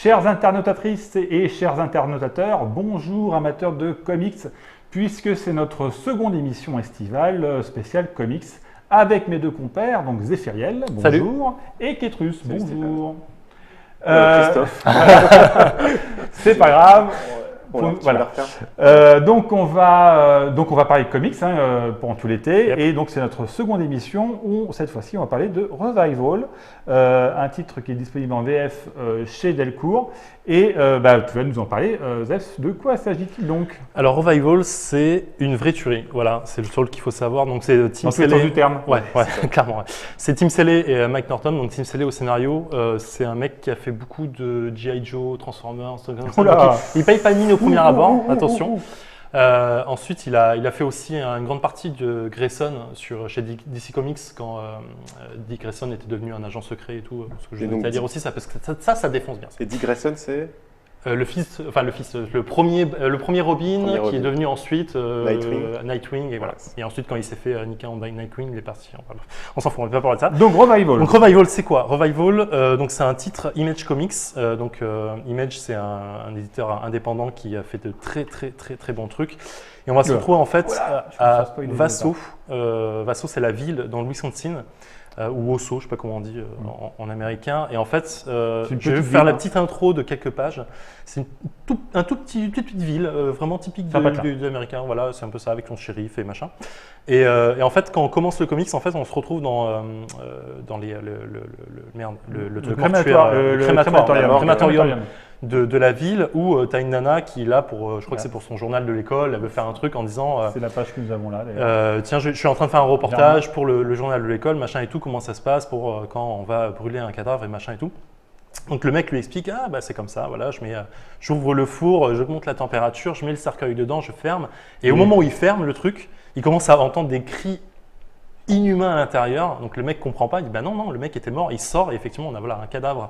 Chères internautatrices et chers internautateurs, bonjour amateurs de comics, puisque c'est notre seconde émission estivale spéciale comics avec mes deux compères, donc Zéphiriel, bonjour, et Kétrus, bonjour. Christophe. C'est pas grave. Voilà. Donc on va parler de comics pendant tout l'été, et donc c'est notre seconde émission où cette fois-ci on va parler de Revival, un titre qui est disponible en VF chez Delcourt, et tu vas nous en parler, Zef. De quoi s'agit-il donc? Alors Revival, c'est une vraie tuerie, voilà, c'est le seul qu'il faut savoir. Donc c'est Tim Selley du terme. Ouais, clairement. Ouais. C'est Tim Selley et Mike Norton. Donc Tim Selley au scénario, c'est un mec qui a fait beaucoup de G.I. Joe, Transformers, il paye pas mine au premier abord, attention. Ensuite, il a fait aussi une grande partie de Grayson chez DC Comics quand Dick Grayson était devenu un agent secret et tout. Ce que je voulais dire aussi, ça, parce que ça défonce bien. Et Dick Grayson, c'est le premier Robin qui est devenu ensuite Nightwing, et voilà. Et ensuite, quand il s'est fait niquer en Nightwing, il est parti. On s'en fout, on ne va pas parler de ça. Donc Revival. Donc Revival, c'est quoi? Revival, donc c'est un titre Image Comics. Image, c'est un éditeur indépendant qui a fait de très bons trucs. Et on va se retrouver en fait à Wasso. Wasso, c'est la ville dans le Wisconsin. Ou Osso, je ne sais pas comment on dit en américain. Et en fait, je vais faire la petite intro de quelques pages. C'est une toute petite ville, vraiment typique de l'américain. Voilà, c'est un peu ça avec son shérif et machin. Et en fait, quand on commence le comics, en fait, on se retrouve dans le crématorium de la ville où tu as une nana qui est là pour, je crois que c'est pour son journal de l'école, elle veut faire un truc en disant c'est la page que nous avons là. Tiens, je suis en train de faire un reportage pour le journal de l'école, machin et tout, comment ça se passe pour quand on va brûler un cadavre et machin et tout. Donc le mec lui explique, c'est comme ça, voilà, j'ouvre le four, je monte la température, je mets le cercueil dedans, je ferme. Et au moment où il ferme le truc, il commence à entendre des cris inhumains à l'intérieur. Donc le mec comprend pas, il dit non, le mec était mort, il sort et effectivement on a un cadavre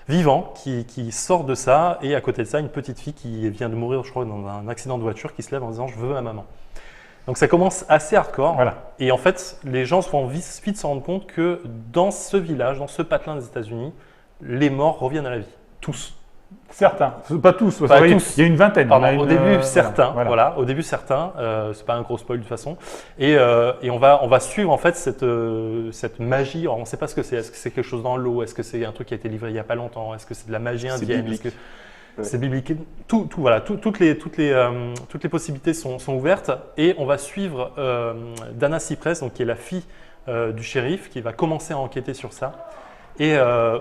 vivant qui sort de ça, et à côté de ça, une petite fille qui vient de mourir, je crois, dans un accident de voiture, qui se lève en disant « je veux ma maman ». Donc ça commence assez hardcore, et en fait, les gens vont vite se rendre compte que dans ce village, dans ce patelin des États-Unis, les morts reviennent à la vie, tous. Certains, pas tous, pas tous. Il y a une vingtaine. Au début, certains, au début, certains, c'est pas un gros spoil de toute façon, et on va suivre en fait cette magie. Alors, on ne sait pas ce que c'est. Est-ce que c'est quelque chose dans l'eau? Est-ce que c'est un truc qui a été livré il n'y a pas longtemps? Est-ce que c'est de la magie indienne? C'est biblique. Toutes les possibilités sont ouvertes, et on va suivre Dana Cypress, donc qui est la fille du shérif, qui va commencer à enquêter sur ça. Et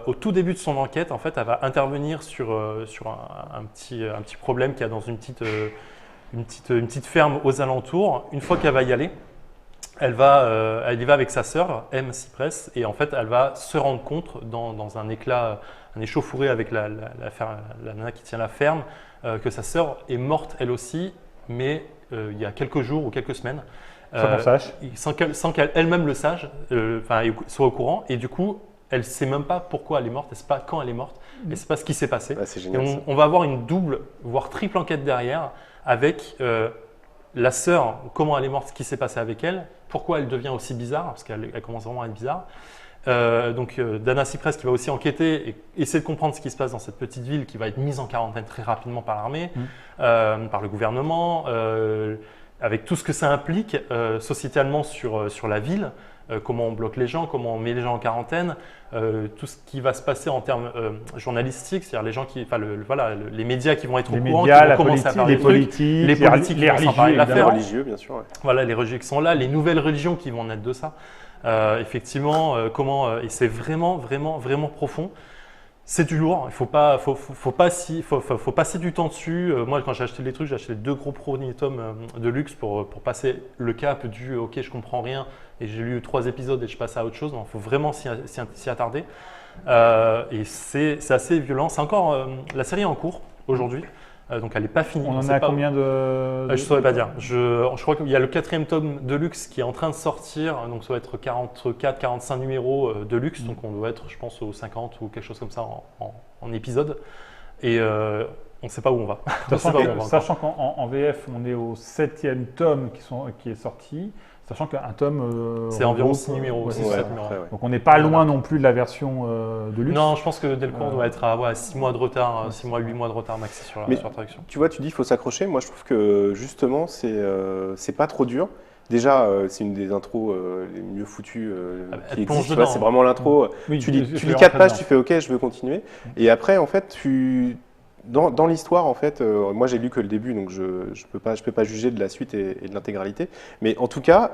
au tout début de son enquête, en fait, elle va intervenir sur un petit problème qu'il y a dans une petite ferme aux alentours. Une fois qu'elle va y aller, elle y va avec sa sœur, M. Cypress, et en fait, elle va se rendre compte dans un échauffouré avec la nana qui tient la ferme, que sa sœur est morte elle aussi, mais il y a quelques jours ou quelques semaines. Sans qu'elle-même le sache, soit au courant, et du coup, elle ne sait même pas pourquoi elle est morte, elle ne sait pas quand elle est morte, elle ne sait pas ce qui s'est passé. C'est génial, on va avoir une double, voire triple enquête derrière, avec la sœur, comment elle est morte, ce qui s'est passé avec elle, pourquoi elle devient aussi bizarre, parce qu'elle commence vraiment à être bizarre. Dana Cypress qui va aussi enquêter et essayer de comprendre ce qui se passe dans cette petite ville qui va être mise en quarantaine très rapidement par l'armée, par le gouvernement, avec tout ce que ça implique sociétalement sur la ville. Comment on bloque les gens, comment on met les gens en quarantaine, tout ce qui va se passer en termes journalistiques, c'est-à-dire les gens les médias qui vont être au courant, qui vont commencer à parler les politiques, les religieux, bien sûr. Ouais. Voilà, les religieux qui sont là, les nouvelles religions qui vont naître de ça. Effectivement, et c'est vraiment profond. C'est du lourd, il faut passer du temps dessus. Moi, quand j'ai acheté les trucs, j'ai acheté les 2 gros premiers tomes de luxe pour passer le cap du « ok, je comprends rien » et j'ai lu 3 épisodes et je passe à autre chose. Il faut vraiment s'y attarder. Et c'est assez violent. C'est encore la série est en cours aujourd'hui. Donc elle n'est pas finie. On en a combien de… Je ne saurais pas dire. Je crois qu'il y a le 4e tome de luxe qui est en train de sortir. Donc ça doit être 44-45 numéros de luxe. Donc on doit être, je pense, aux 50 ou quelque chose comme ça en épisode. Et on ne sait pas où on va. Sachant qu'en VF, on est au 7e tome qui est sorti, sachant qu'un tome… c'est environ 6 numéros, 6 7 numéros. Donc on n'est pas loin non plus de la version de luxe. Non, je pense que Delcourt doit être à 6 mois de retard, 6 mois, 8 mois de retard maxi sur la traduction. Tu vois, tu dis qu'il faut s'accrocher. Moi, je trouve que justement, c'est pas trop dur. Déjà, c'est une des intros les mieux foutues qui existent. C'est vraiment l'intro. Tu lis 4 pages, tu fais OK, je veux continuer. Et après, en fait, dans l'histoire, en fait, moi j'ai lu que le début, donc je peux pas juger de la suite et de l'intégralité. Mais en tout cas,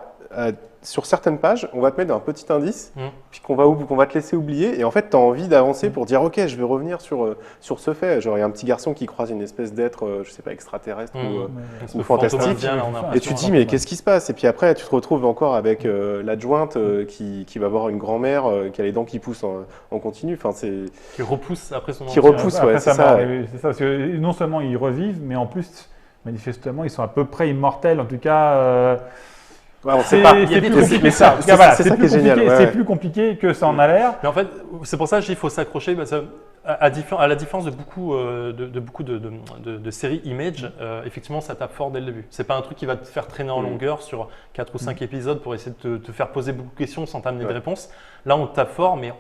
sur certaines pages, on va te mettre un petit indice, puis qu'on va te laisser oublier. Et en fait, tu as envie d'avancer pour dire OK, je vais revenir sur ce fait. Genre, il y a un petit garçon qui croise une espèce d'être, je sais pas, extraterrestre ou fantastique. Et tu te dis, mais qu'est-ce qui se passe? Et puis après, tu te retrouves encore avec l'adjointe qui va voir une grand-mère qui a les dents qui poussent en continu. Enfin, qui repousse après son Qui repousse, ouais, c'est ça. C'est ça, parce que non seulement ils revivent, mais en plus, manifestement, ils sont à peu près immortels. En tout cas, on sait pas. C'est plus compliqué. C'est plus génial. C'est plus compliqué que ça en a l'air. Mais en fait, c'est pour ça que je dis qu'il faut s'accrocher. À la différence de beaucoup de séries Image, effectivement, ça tape fort dès le début. C'est pas un truc qui va te faire traîner en longueur sur 4 ou 5 épisodes pour essayer de te faire poser beaucoup de questions sans t'amener de réponses. Là, on te tape fort, mais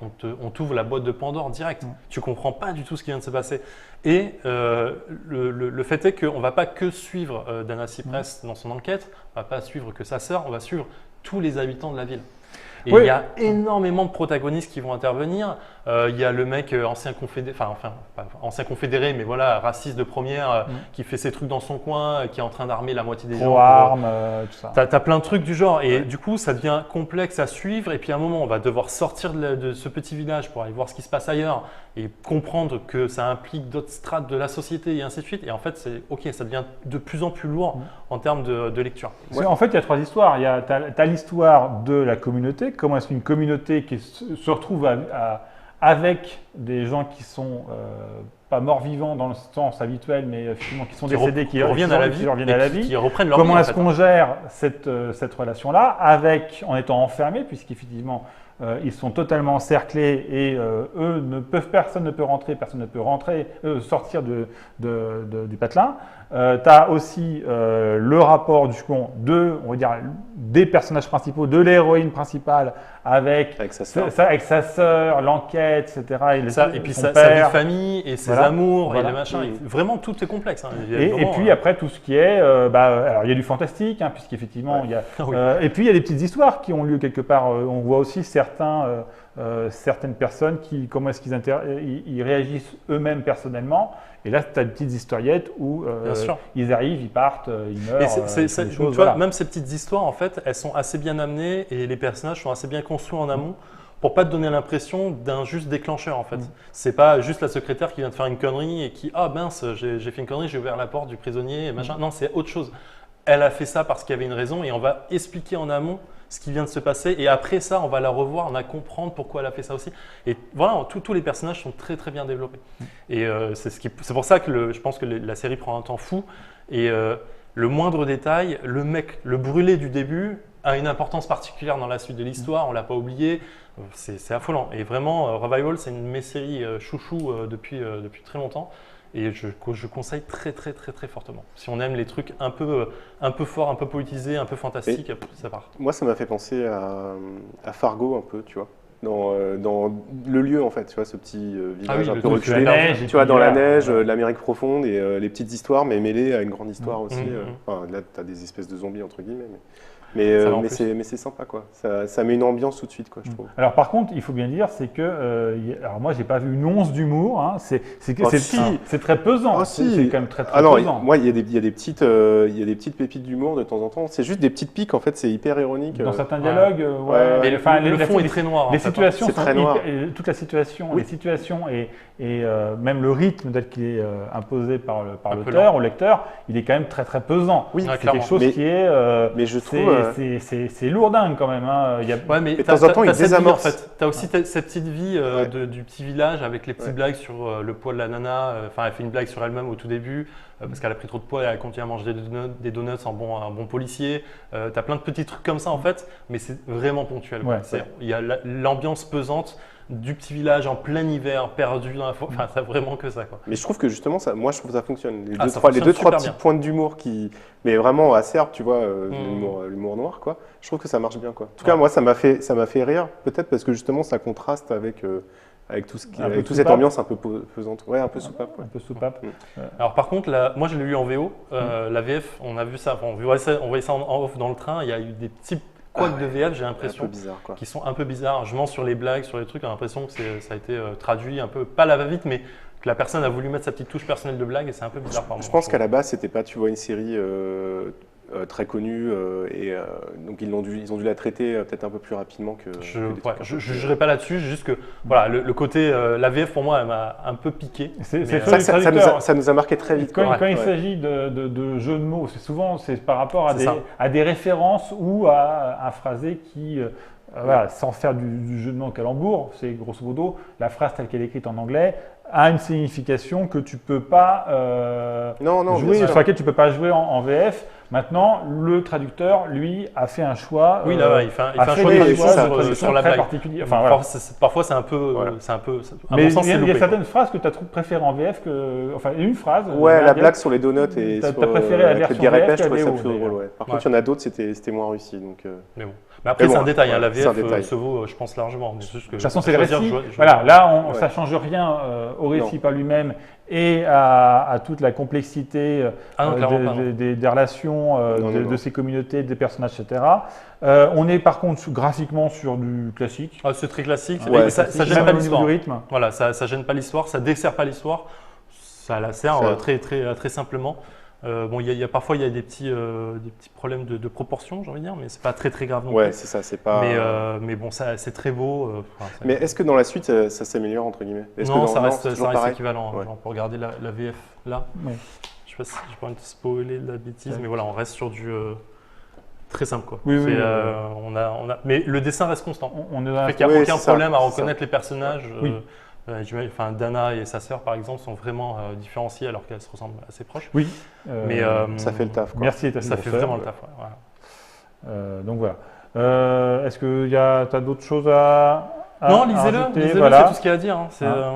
on t'ouvre la boîte de Pandore direct. Tu comprends pas du tout ce qui vient de se passer. Et le fait est qu'on va pas que suivre Dana Cypress dans son enquête, on va pas suivre que sa sœur, on va suivre tous les habitants de la ville. Et il y a énormément de protagonistes qui vont intervenir. Il y a le mec ancien confédéré, mais voilà, raciste de première, qui fait ses trucs dans son coin, qui est en train d'armer la moitié des gens. Armes, tout ça. T'as plein de trucs du genre. Et du coup, ça devient complexe à suivre. Et puis à un moment, on va devoir sortir de ce petit village pour aller voir ce qui se passe ailleurs et comprendre que ça implique d'autres strates de la société et ainsi de suite. Et en fait, ça devient de plus en plus lourd en termes de lecture. En fait, il y a 3 histoires. T'as l'histoire de la communauté. Comment est-ce qu'une communauté qui se retrouve avec des gens qui sont pas morts-vivants dans le sens habituel, mais finalement qui sont décédés, qui reviennent à la vie, qui reprennent leur Comment vie, est-ce qu'on gère cette relation-là en étant enfermés, puisqu'effectivement ils sont totalement encerclés et personne ne peut rentrer, personne ne peut sortir du patelin. Tu as aussi le rapport on va dire, des personnages principaux, de l'héroïne principale avec sa sœur, l'enquête, etc. Et puis sa vie de famille et ses amours et le machin. Vraiment, tout est complexe. Et puis après, tout ce qui est… alors, il y a du fantastique, puisqu'effectivement, il y a… et puis, il y a des petites histoires qui ont lieu quelque part. On voit aussi certaines personnes comment est-ce qu'ils réagissent eux-mêmes personnellement. Et là, tu as des petites historiettes où ils arrivent, ils partent, ils meurent. Même ces petites histoires, en fait, elles sont assez bien amenées et les personnages sont assez bien construits en amont pour pas te donner l'impression d'un juste déclencheur, en fait. C'est pas juste la secrétaire qui vient de faire une connerie et qui « Ah mince, j'ai fait une connerie, j'ai ouvert la porte du prisonnier, et machin. » Non, c'est autre chose. Elle a fait ça parce qu'il y avait une raison et on va expliquer en amont ce qui vient de se passer et après ça, on va la revoir, on va comprendre pourquoi elle a fait ça aussi. Et voilà, tous les personnages sont très très bien développés. Et c'est pour ça que je pense que la série prend un temps fou et le moindre détail, le brûlé du début a une importance particulière dans la suite de l'histoire, on ne l'a pas oublié, c'est affolant. Et vraiment, Revival, c'est une de mes séries chouchou depuis très longtemps. Et je conseille très très très très fortement. Si on aime les trucs un peu forts, un peu politisés, un peu fantastiques, ça part. Moi, ça m'a fait penser à Fargo un peu, tu vois. Dans le lieu en fait, tu vois, ce petit village un peu reculé, tu vois, dans la neige, l'Amérique profonde et les petites histoires, mais mêlées à une grande histoire aussi. Là, tu as des espèces de zombies entre guillemets. Mais c'est sympa, quoi. Ça met une ambiance tout de suite, quoi, je trouve. Alors, par contre, il faut bien dire, c'est que… alors, moi, j'ai pas vu une once d'humour. C'est très pesant. C'est quand même très pesant. Moi, il y a des petites pépites d'humour de temps en temps. C'est juste des petites piques, en fait. C'est hyper ironique. Dans certains dialogues, mais le fond est très noir. Les situations sont très noires. Toute la situation, les situations et même le rythme tel qu'il est imposé par l'auteur, au lecteur, il est quand même très, très pesant. Oui, c'est quelque chose qui est… mais je trouve… C'est lourdingue quand même. Mais de temps en temps, il désamorce. En fait. Tu as aussi cette petite vie du petit village avec les petites blagues sur le poids de la nana. Enfin, elle fait une blague sur elle-même au tout début parce qu'elle a pris trop de poids et elle continue à manger des donuts en bon policier. Tu as plein de petits trucs comme ça en fait, mais c'est vraiment ponctuel. Il y a l'ambiance pesante. du petit village en plein hiver, perdu dans la forêt. Enfin, ça vraiment que ça, quoi. Mais je trouve que justement, moi, je trouve que ça fonctionne. Les deux, trois petites pointes d'humour mais vraiment acerbe, tu vois, l'humour noir, quoi. Je trouve que ça marche bien, quoi. En tout cas, moi, ça m'a fait rire, peut-être parce que justement, ça contraste avec toute cette ambiance un peu pesante. Ouais, un peu soupape. Un peu soupape. Alors par contre, moi je l'ai lu en VO, la VF, on a vu ça, on voyait ça en off dans le train, il y a eu des petits couacs de VF, j'ai l'impression, qui sont un peu bizarres. Je mens sur les blagues, sur les trucs, j'ai l'impression que ça a été traduit un peu, pas la va-vite, mais que la personne a voulu mettre sa petite touche personnelle de blague et c'est un peu bizarre par moi. Je pense qu'à la base, c'était pas, tu vois, une série très connue donc ils ont dû la traiter peut-être un peu plus rapidement que. Je jugerai pas là-dessus, juste que voilà, le côté la VF pour moi elle m'a un peu piqué. Ça nous a marqué très vite. Quand il s'agit de jeux de mots, c'est par rapport à des références ou à un phrasé qui voilà, sans faire du jeu de mots au calembour, c'est grosso modo la phrase telle qu'elle est écrite en anglais a une signification que tu peux pas jouer, sur laquelle tu peux pas jouer en VF. Maintenant, le traducteur, lui, a fait un choix. Oui, là, il fait un choix sur la blague particulier. Enfin, voilà. Parfois, c'est un peu, mais il y a certaines phrases que tu as préférées en VF une phrase. Ouais, la blague sur les donuts et sur préféré la version VF, je trouvais ça plus drôle. Ouais. Par contre, il y en a d'autres, c'était moins réussi. Donc. Mais bon. Mais après, c'est un détail. La VF se vaut, je pense, largement. De toute façon, c'est le récit. Voilà, là, ça change rien au récit par lui-même et à toute la complexité des relations de ces communautés, des personnages, etc. On est par contre graphiquement sur du classique. C'est très classique. Ouais, ça gêne pas l'histoire. Voilà, ça gêne pas l'histoire, ça dessert pas l'histoire. Ça la sert très simplement. Parfois il y a des petits problèmes de proportion, j'ai envie de dire, mais c'est pas très grave non plus. Ouais, c'est ça, c'est pas. Mais bon, ça c'est très beau. Mais est-ce que dans la suite ça s'améliore entre guillemets? Non, ça reste équivalent. Ouais. On peut regarder la VF là. Ouais. Je sais pas si j'ai pas envie de spoiler de la bêtise, mais voilà, on reste sur du très simple quoi. Oui. Mais le dessin reste constant. Il n'y a aucun problème à reconnaître les personnages. Oui. Dana et sa sœur, par exemple, sont vraiment différenciées alors qu'elles se ressemblent assez proches. Oui, mais ça fait le taf. Quoi. Merci, ça fait vraiment le taf. Ouais, voilà. Donc voilà. Est-ce que tu as d'autres choses à non, lisez-le, voilà. C'est tout ce qu'il y a à dire. Hein.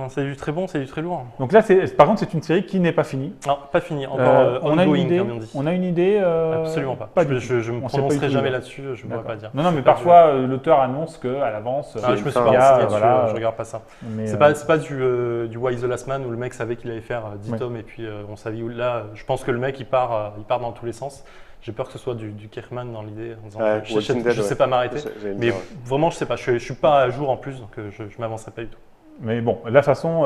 C'est du très bon, c'est du très lourd. Donc là, par contre, c'est une série qui n'est pas finie. Non, pas finie. Encore ongoing, comme on dit. On a une idée Absolument pas. Je ne me prononcerai jamais là-dessus, je ne pourrais pas dire. Non, mais parfois, l'auteur annonce qu'à l'avance, je me suis pas renseigné dessus, je regarde pas ça. C'est pas du Why the Last Man où le mec savait qu'il allait faire 10 tomes et puis on savait où. Là, je pense que le mec, il part dans tous les sens. J'ai peur que ce soit du Kirkman dans l'idée, en disant je sais pas m'arrêter. Mais vraiment, je sais pas. Je suis pas à jour en plus, donc je m'avancerai pas du tout. Mais bon, de la façon,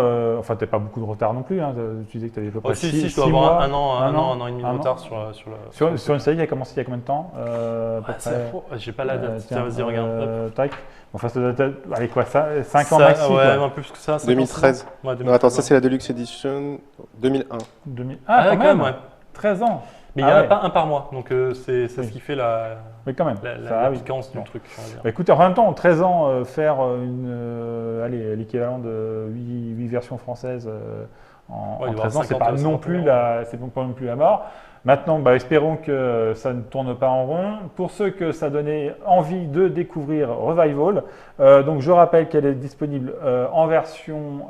tu n'as pas beaucoup de retard non plus. Hein. Tu disais que tu avais à peu près si, je dois avoir un an et demi de retard sur une série qui a commencé il y a combien de temps j'ai pas la date. Tiens, vas-y, regarde. Tac. Enfin, ça doit être, allez quoi, 5 ans maxi. Ouais, un peu plus que ça. 2013. Non, attends, ça c'est la Deluxe Edition 2001. Quand même, ouais. 13 ans. Mais il n'y en a pas un par mois, donc c'est ce qui fait la piquance du truc. Écoute, en même temps, 13 ans, faire l'équivalent de 8 versions françaises en 13 ans, c'est pas non plus la mort. Maintenant, espérons que ça ne tourne pas en rond. Pour ceux que ça donnait envie de découvrir Revival, donc je rappelle qu'elle est disponible en version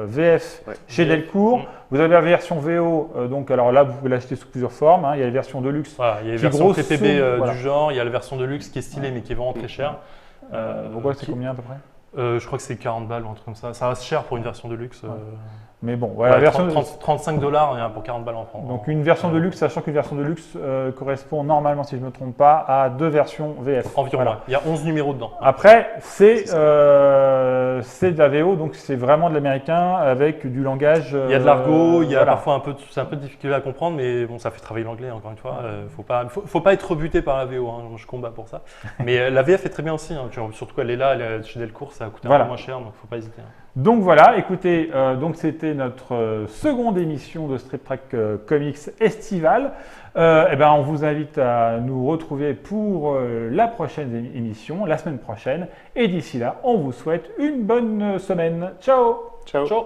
VF chez Delcourt. Vous avez la version VO, donc alors là vous pouvez l'acheter sous plusieurs formes. Il y a la version Deluxe. Il y a la version TPB du genre, il y a la version Deluxe qui est stylée mais qui est vraiment très chère. Pourquoi c'est combien à peu près je crois que c'est 40 balles ou un truc comme ça. Ça reste cher pour une version de luxe. Mais bon, voilà, la version $35 pour 40 balles en France. Donc une version de luxe, sachant qu'une version de luxe correspond normalement, si je ne me trompe pas, à 2 versions VF. Environ, il y a 11 numéros dedans. Après, c'est de la VO, donc c'est vraiment de l'américain avec du langage. Il y a de l'argot, il y a parfois c'est un peu difficile à comprendre, mais bon, ça fait travailler l'anglais encore une fois. Faut pas être rebuté par la VO, hein, je combats pour ça. Mais la VF est très bien aussi, hein, surtout qu'elle est là, chez Delcourt, ça a coûté un peu moins cher, donc faut pas hésiter. Hein. Donc voilà, écoutez, donc c'était notre seconde émission de Strip Track Comics estivale. On vous invite à nous retrouver pour la prochaine émission, la semaine prochaine. Et d'ici là, on vous souhaite une bonne semaine. Ciao. Ciao. Ciao.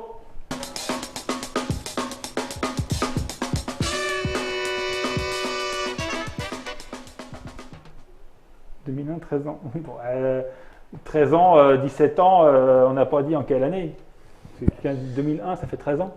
2001, 13 ans. Oui, bon, 13 ans, 17 ans, on n'a pas dit en quelle année. 2001, ça fait 13 ans.